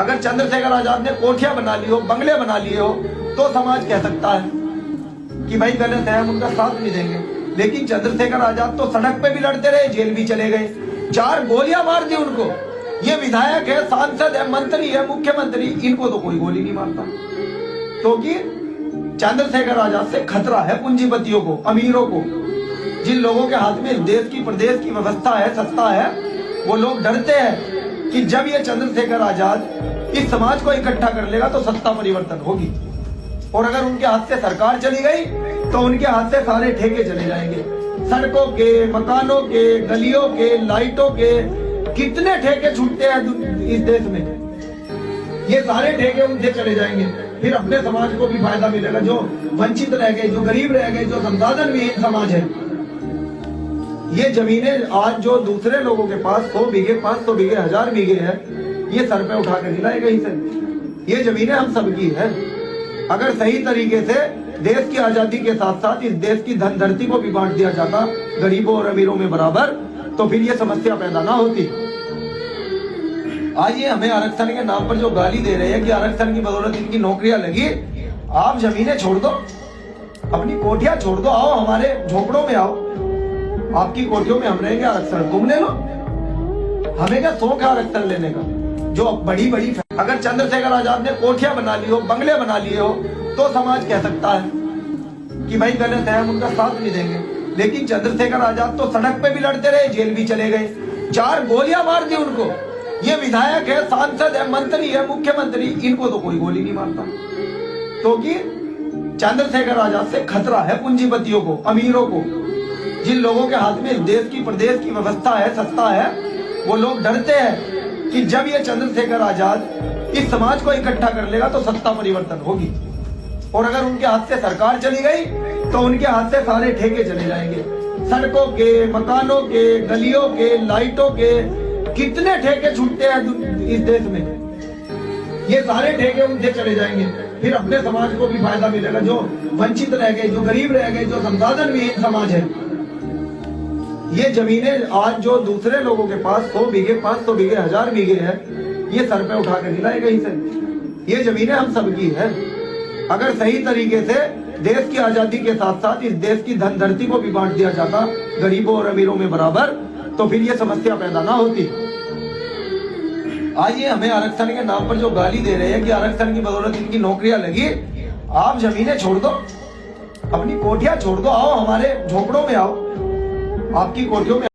अगर चंद्रशेखर आजाद ने कोठियां बना ली हो, बंगले बना लिए हो, तो समाज कह सकता है कि भाई गलत है, हम उनका साथ नहीं देंगे। लेकिन चंद्रशेखर आजाद तो सड़क पे भी लड़ते रहे, जेल भी चले गए, 4 गोलियां मार दी उनको। ये विधायक है, सांसद है, मंत्री है, मुख्यमंत्री, इनको तो कोई गोली नहीं मारता, क्योंकि चंद्रशेखर आजाद से खतरा है पूंजीपतियों को, अमीरों को। जिन लोगों के हाथ में देश की प्रदेश की व्यवस्था है, सत्ता है, वो लोग डरते हैं कि जब ये चंद्रशेखर आजाद इस समाज को इकट्ठा कर लेगा तो सत्ता परिवर्तन होगी, और अगर उनके हाथ से सरकार चली गई तो उनके हाथ से सारे ठेके चले जाएंगे। सड़कों के, मकानों के, गलियों के, लाइटों के कितने ठेके छूटते हैं इस देश में, ये सारे ठेके उनसे चले जाएंगे। फिर अपने समाज को भी फायदा मिलेगा, जो वंचित रह गए, जो गरीब रह गए, जो संसाधन विहीन समाज है। ये जमीनें आज जो दूसरे लोगों के पास 100 बीघे, 500 बीघे, 1000 बीघे है, ये सर पे उठा कर हिलाए कहीं से। ये जमीनें हम सबकी है। अगर सही तरीके से देश की आजादी के साथ साथ इस देश की धन धरती को भी बांट दिया जाता गरीबों और अमीरों में बराबर, तो फिर ये समस्या पैदा ना होती। आज ये हमें आरक्षण के नाम पर जो गाली दे रहे हैं कि आरक्षण की बदौलत इनकी नौकरियां लगी, आप जमीनें छोड़ दो, अपनी कोठियां छोड़ दो, आओ हमारे झोपड़ों में आओ, आपकी कोठियों में हम रहेंगे, आरक्षण तुम ले लो। हमें क्या शौक है आरक्षण लेने का? जो बड़ी बड़ी, अगर चंद्रशेखर आजाद ने कोठियां बना ली हो, बंगले बना लिए हो, तो समाज कह सकता है कि भाई गलत है, हम उनका साथ नहीं देंगे। लेकिन चंद्रशेखर आजाद तो सड़क पे भी लड़ते रहे, जेल भी चले गए, 4 गोलियां मार दी उनको। ये विधायक है, सांसद है, मंत्री है, मुख्यमंत्री, इनको तो कोई गोली नहीं मारता, क्योंकि चंद्रशेखर आजाद से खतरा है पूंजीपतियों को, अमीरों को। जिन लोगों के हाथ में देश की प्रदेश की व्यवस्था है, सत्ता है, वो लोग डरते हैं कि जब ये चंद्रशेखर आजाद इस समाज को इकट्ठा कर लेगा तो सत्ता परिवर्तन होगी, और अगर उनके हाथ से सरकार चली गई तो उनके हाथ से सारे ठेके चले जाएंगे। सड़कों के, मकानों के, गलियों के, लाइटों के कितने ठेके छूटते हैं इस देश में, ये सारे ठेके उनसे चले जाएंगे। फिर अपने समाज को भी फायदा मिलेगा, जो वंचित रह गए, जो गरीब रह गए, जो संसाधन विहीन समाज है। ये जमीनें आज जो दूसरे लोगों के पास 100 बीघे, 500 बीघे, 1000 बीघे है, ये सर पे उठा कर हिलाए कहीं से। ये जमीनें हम सबकी है। अगर सही तरीके से देश की आजादी के साथ साथ इस देश की धन धरती को भी बांट दिया जाता गरीबों और अमीरों में बराबर, तो फिर ये समस्या पैदा ना होती। आज ये हमें आरक्षण के नाम पर जो गाली दे रहे हैं कि आरक्षण की बदौलत इनकी नौकरियां लगी, आप जमीनें छोड़ दो, अपनी कोठियां छोड़ दो, आओ हमारे झोपड़ों में आओ, आपकी कोठियों में